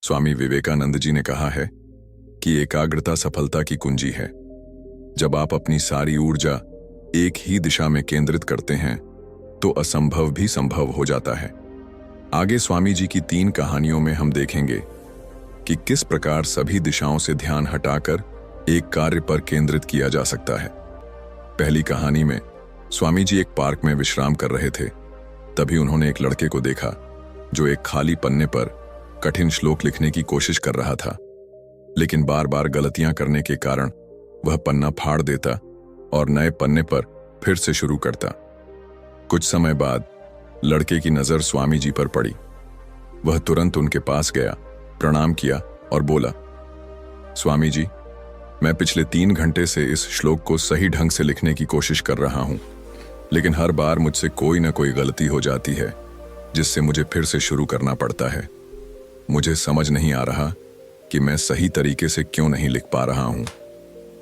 स्वामी विवेकानंद जी ने कहा है कि एकाग्रता सफलता की कुंजी है। जब आप अपनी सारी ऊर्जा एक ही दिशा में केंद्रित करते हैं तो असंभव भी संभव हो जाता है। आगे स्वामी जी की 3 कहानियों में हम देखेंगे कि किस प्रकार सभी दिशाओं से ध्यान हटाकर एक कार्य पर केंद्रित किया जा सकता है। पहली कहानी में स्वामी जी एक पार्क में विश्राम कर रहे थे। तभी उन्होंने एक लड़के को देखा जो एक खाली पन्ने पर कठिन श्लोक लिखने की कोशिश कर रहा था, लेकिन बार बार गलतियां करने के कारण वह पन्ना फाड़ देता और नए पन्ने पर फिर से शुरू करता। कुछ समय बाद लड़के की नजर स्वामी जी पर पड़ी। वह तुरंत उनके पास गया, प्रणाम किया और बोला, स्वामी जी, मैं पिछले 3 घंटे से इस श्लोक को सही ढंग से लिखने की कोशिश कर रहा हूं, लेकिन हर बार मुझसे कोई ना कोई गलती हो जाती है जिससे मुझे फिर से शुरू करना पड़ता है। मुझे समझ नहीं आ रहा कि मैं सही तरीके से क्यों नहीं लिख पा रहा हूं।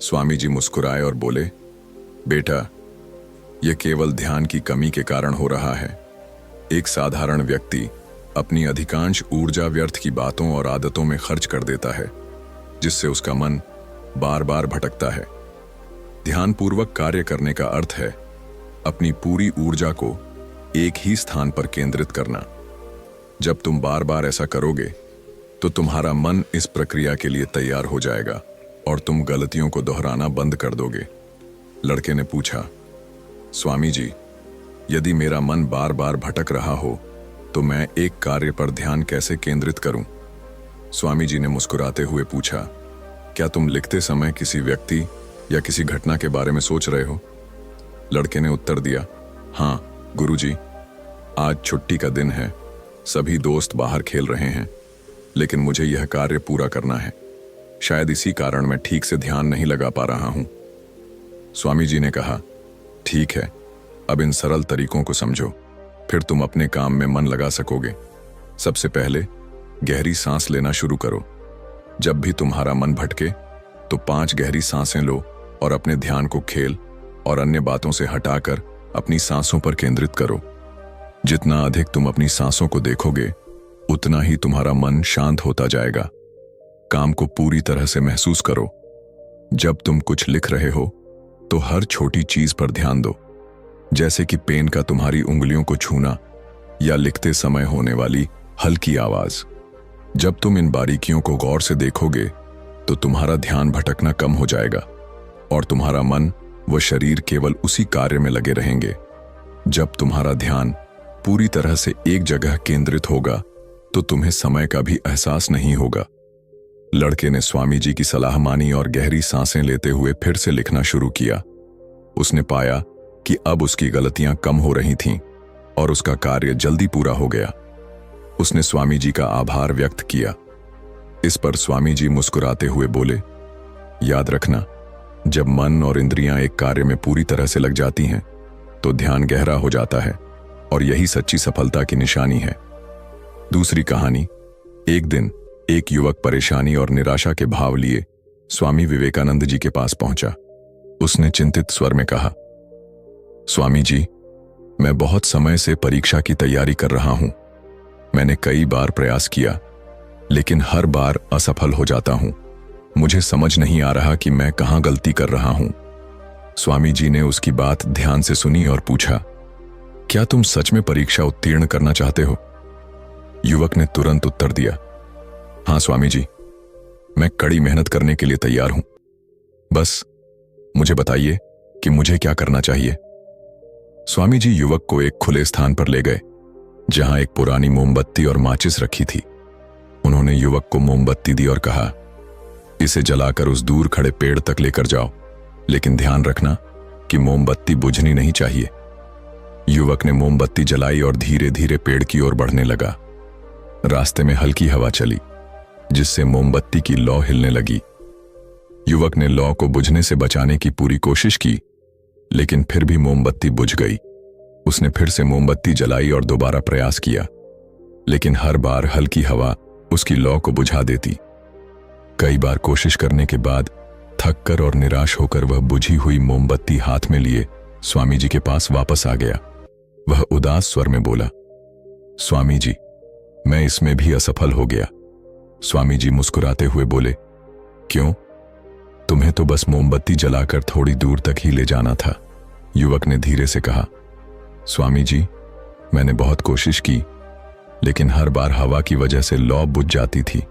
स्वामी जी मुस्कुराए और बोले, बेटा, यह केवल ध्यान की कमी के कारण हो रहा है। एक साधारण व्यक्ति अपनी अधिकांश ऊर्जा व्यर्थ की बातों और आदतों में खर्च कर देता है, जिससे उसका मन बार बार भटकता है। ध्यानपूर्वक कार्य करने का अर्थ है अपनी पूरी ऊर्जा को एक ही स्थान पर केंद्रित करना। जब तुम बार बार ऐसा करोगे तो तुम्हारा मन इस प्रक्रिया के लिए तैयार हो जाएगा और तुम गलतियों को दोहराना बंद कर दोगे। लड़के ने पूछा, स्वामी जी, यदि मेरा मन बार बार भटक रहा हो तो मैं एक कार्य पर ध्यान कैसे केंद्रित करूं? स्वामी जी ने मुस्कुराते हुए पूछा, क्या तुम लिखते समय किसी व्यक्ति या किसी घटना के बारे में सोच रहे हो? लड़के ने उत्तर दिया, हाँ गुरुजी, आज छुट्टी का दिन है, सभी दोस्त बाहर खेल रहे हैं, लेकिन मुझे यह कार्य पूरा करना है। शायद इसी कारण मैं ठीक से ध्यान नहीं लगा पा रहा हूं। स्वामी जी ने कहा, ठीक है, अब इन सरल तरीकों को समझो, फिर तुम अपने काम में मन लगा सकोगे। सबसे पहले गहरी सांस लेना शुरू करो। जब भी तुम्हारा मन भटके तो 5 गहरी सांसें लो और अपने ध्यान को खेल और अन्य बातों से हटाकर अपनी सांसों पर केंद्रित करो। जितना अधिक तुम अपनी सांसों को देखोगे, उतना ही तुम्हारा मन शांत होता जाएगा। काम को पूरी तरह से महसूस करो। जब तुम कुछ लिख रहे हो तो हर छोटी चीज पर ध्यान दो, जैसे कि पेन का तुम्हारी उंगलियों को छूना या लिखते समय होने वाली हल्की आवाज। जब तुम इन बारीकियों को गौर से देखोगे तो तुम्हारा ध्यान भटकना कम हो जाएगा और तुम्हारा मन व शरीर केवल उसी कार्य में लगे रहेंगे। जब तुम्हारा ध्यान पूरी तरह से एक जगह केंद्रित होगा तो तुम्हें समय का भी एहसास नहीं होगा। लड़के ने स्वामी जी की सलाह मानी और गहरी सांसें लेते हुए फिर से लिखना शुरू किया। उसने पाया कि अब उसकी गलतियां कम हो रही थीं और उसका कार्य जल्दी पूरा हो गया। उसने स्वामी जी का आभार व्यक्त किया। इस पर स्वामी जी मुस्कुराते हुए बोले, याद रखना, जब मन और इंद्रियां एक कार्य में पूरी तरह से लग जाती हैं तो ध्यान गहरा हो जाता है और यही सच्ची सफलता की निशानी है। दूसरी कहानी, एक दिन एक युवक परेशानी और निराशा के भाव लिए स्वामी विवेकानंद जी के पास पहुंचा। उसने चिंतित स्वर में कहा, स्वामी जी, मैं बहुत समय से परीक्षा की तैयारी कर रहा हूं। मैंने कई बार प्रयास किया, लेकिन हर बार असफल हो जाता हूं। मुझे समझ नहीं आ रहा कि मैं कहां गलती कर रहा हूं। स्वामी जी ने उसकी बात ध्यान से सुनी और पूछा, क्या तुम सच में परीक्षा उत्तीर्ण करना चाहते हो? युवक ने तुरंत उत्तर दिया, हाँ स्वामी जी, मैं कड़ी मेहनत करने के लिए तैयार हूं। बस मुझे बताइए कि मुझे क्या करना चाहिए। स्वामी जी युवक को एक खुले स्थान पर ले गए जहां एक पुरानी मोमबत्ती और माचिस रखी थी। उन्होंने युवक को मोमबत्ती दी और कहा, इसे जलाकर उस दूर खड़े पेड़ तक लेकर जाओ, लेकिन ध्यान रखना कि मोमबत्ती बुझनी नहीं चाहिए। युवक ने मोमबत्ती जलाई और धीरे धीरे पेड़ की ओर बढ़ने लगा। रास्ते में हल्की हवा चली, जिससे मोमबत्ती की लौ हिलने लगी। युवक ने लौ को बुझने से बचाने की पूरी कोशिश की, लेकिन फिर भी मोमबत्ती बुझ गई। उसने फिर से मोमबत्ती जलाई और दोबारा प्रयास किया, लेकिन हर बार हल्की हवा उसकी लौ को बुझा देती। कई बार कोशिश करने के बाद थककर और निराश होकर वह बुझी हुई मोमबत्ती हाथ में लिए स्वामी जी के पास वापस आ गया। वह उदास स्वर में बोला, स्वामी जी, मैं इसमें भी असफल हो गया। स्वामी जी मुस्कुराते हुए बोले, क्यों? तुम्हें तो बस मोमबत्ती जलाकर थोड़ी दूर तक ही ले जाना था। युवक ने धीरे से कहा, स्वामी जी, मैंने बहुत कोशिश की, लेकिन हर बार हवा की वजह से लौ बुझ जाती थी।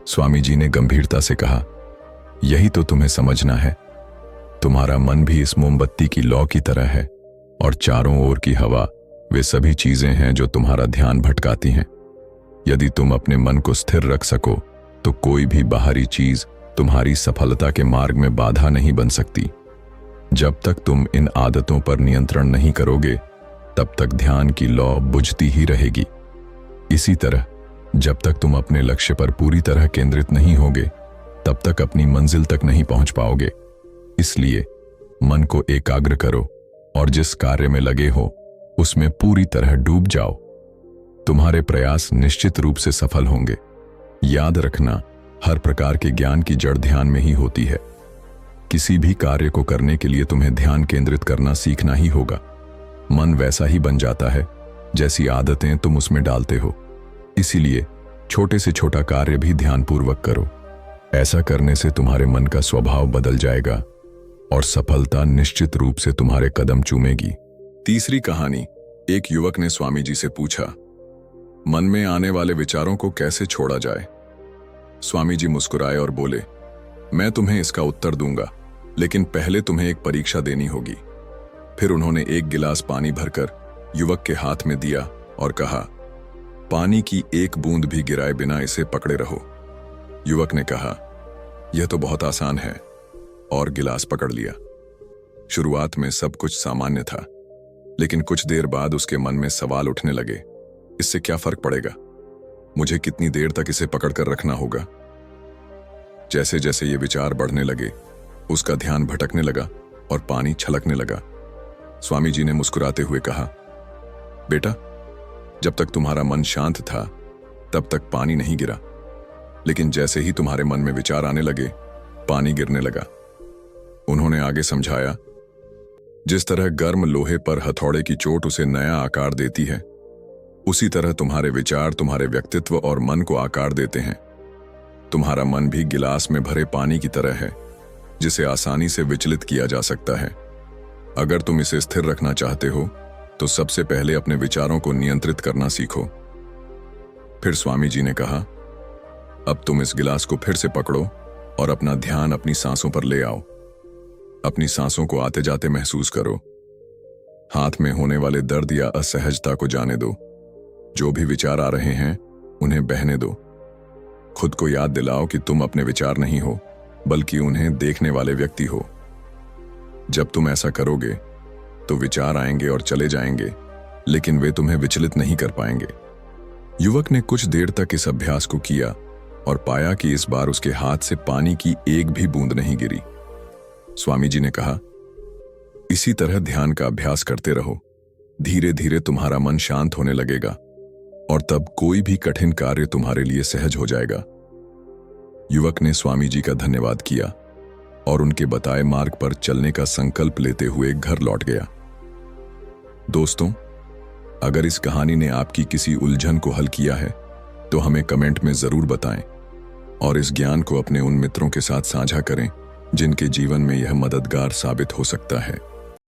स्वामी जी ने गंभीरता से कहा, यही तो तुम्हें समझना है। तुम्हारा मन भी इस मोमबत्ती की लौ की तरह है, और चारों ओर की हवा वे सभी चीजें हैं जो तुम्हारा ध्यान भटकाती हैं। यदि तुम अपने मन को स्थिर रख सको तो कोई भी बाहरी चीज तुम्हारी सफलता के मार्ग में बाधा नहीं बन सकती। जब तक तुम इन आदतों पर नियंत्रण नहीं करोगे, तब तक ध्यान की लौ बुझती ही रहेगी। इसी तरह जब तक तुम अपने लक्ष्य पर पूरी तरह केंद्रित नहीं होगे, तब तक अपनी मंजिल तक नहीं पहुंच पाओगे। इसलिए मन को एकाग्र करो और जिस कार्य में लगे हो उसमें पूरी तरह डूब जाओ। तुम्हारे प्रयास निश्चित रूप से सफल होंगे। याद रखना, हर प्रकार के ज्ञान की जड़ ध्यान में ही होती है। किसी भी कार्य को करने के लिए तुम्हें ध्यान केंद्रित करना सीखना ही होगा। मन वैसा ही बन जाता है जैसी आदतें तुम उसमें डालते हो। इसीलिए छोटे से छोटा कार्य भी ध्यानपूर्वक करो। ऐसा करने से तुम्हारे मन का स्वभाव बदल जाएगा और सफलता निश्चित रूप से तुम्हारे कदम चूमेगी। तीसरी कहानी। एक युवक ने स्वामी जी से पूछा, मन में आने वाले विचारों को कैसे छोड़ा जाए? स्वामी जी मुस्कुराए और बोले, मैं तुम्हें इसका उत्तर दूंगा, लेकिन पहले तुम्हें एक परीक्षा देनी होगी। फिर उन्होंने एक गिलास पानी भरकर युवक के हाथ में दिया और कहा, पानी की एक बूंद भी गिराए बिना इसे पकड़े रहो। युवक ने कहा, यह तो बहुत आसान है, और गिलास पकड़ लिया। शुरुआत में सब कुछ सामान्य था, लेकिन कुछ देर बाद उसके मन में सवाल उठने लगे, इससे क्या फर्क पड़ेगा? मुझे कितनी देर तक इसे पकड़कर रखना होगा? जैसे जैसे ये विचार बढ़ने लगे, उसका ध्यान भटकने लगा और पानी छलकने लगा। स्वामी जी ने मुस्कुराते हुए कहा, बेटा, जब तक तुम्हारा मन शांत था तब तक पानी नहीं गिरा, लेकिन जैसे ही तुम्हारे मन में विचार आने लगे, पानी गिरने लगा। उन्होंने आगे समझाया, जिस तरह गर्म लोहे पर हथौड़े की चोट उसे नया आकार देती है, उसी तरह तुम्हारे विचार तुम्हारे व्यक्तित्व और मन को आकार देते हैं। तुम्हारा मन भी गिलास में भरे पानी की तरह है, जिसे आसानी से विचलित किया जा सकता है। अगर तुम इसे स्थिर रखना चाहते हो तो सबसे पहले अपने विचारों को नियंत्रित करना सीखो। फिर स्वामी जी ने कहा, अब तुम इस गिलास को फिर से पकड़ो और अपना ध्यान अपनी सांसों पर ले आओ। अपनी सांसों को आते जाते महसूस करो। हाथ में होने वाले दर्द या असहजता को जाने दो। जो भी विचार आ रहे हैं उन्हें बहने दो। खुद को याद दिलाओ कि तुम अपने विचार नहीं हो, बल्कि उन्हें देखने वाले व्यक्ति हो। जब तुम ऐसा करोगे तो विचार आएंगे और चले जाएंगे, लेकिन वे तुम्हें विचलित नहीं कर पाएंगे। युवक ने कुछ देर तक इस अभ्यास को किया और पाया कि इस बार उसके हाथ से पानी की एक भी बूंद नहीं गिरी। स्वामी जी ने कहा, इसी तरह ध्यान का अभ्यास करते रहो। धीरे धीरे तुम्हारा मन शांत होने लगेगा और तब कोई भी कठिन कार्य तुम्हारे लिए सहज हो जाएगा। युवक ने स्वामी जी का धन्यवाद किया और उनके बताए मार्ग पर चलने का संकल्प लेते हुए घर लौट गया। दोस्तों, अगर इस कहानी ने आपकी किसी उलझन को हल किया है तो हमें कमेंट में जरूर बताएं और इस ज्ञान को अपने उन मित्रों के साथ साझा करें जिनके जीवन में यह मददगार साबित हो सकता है।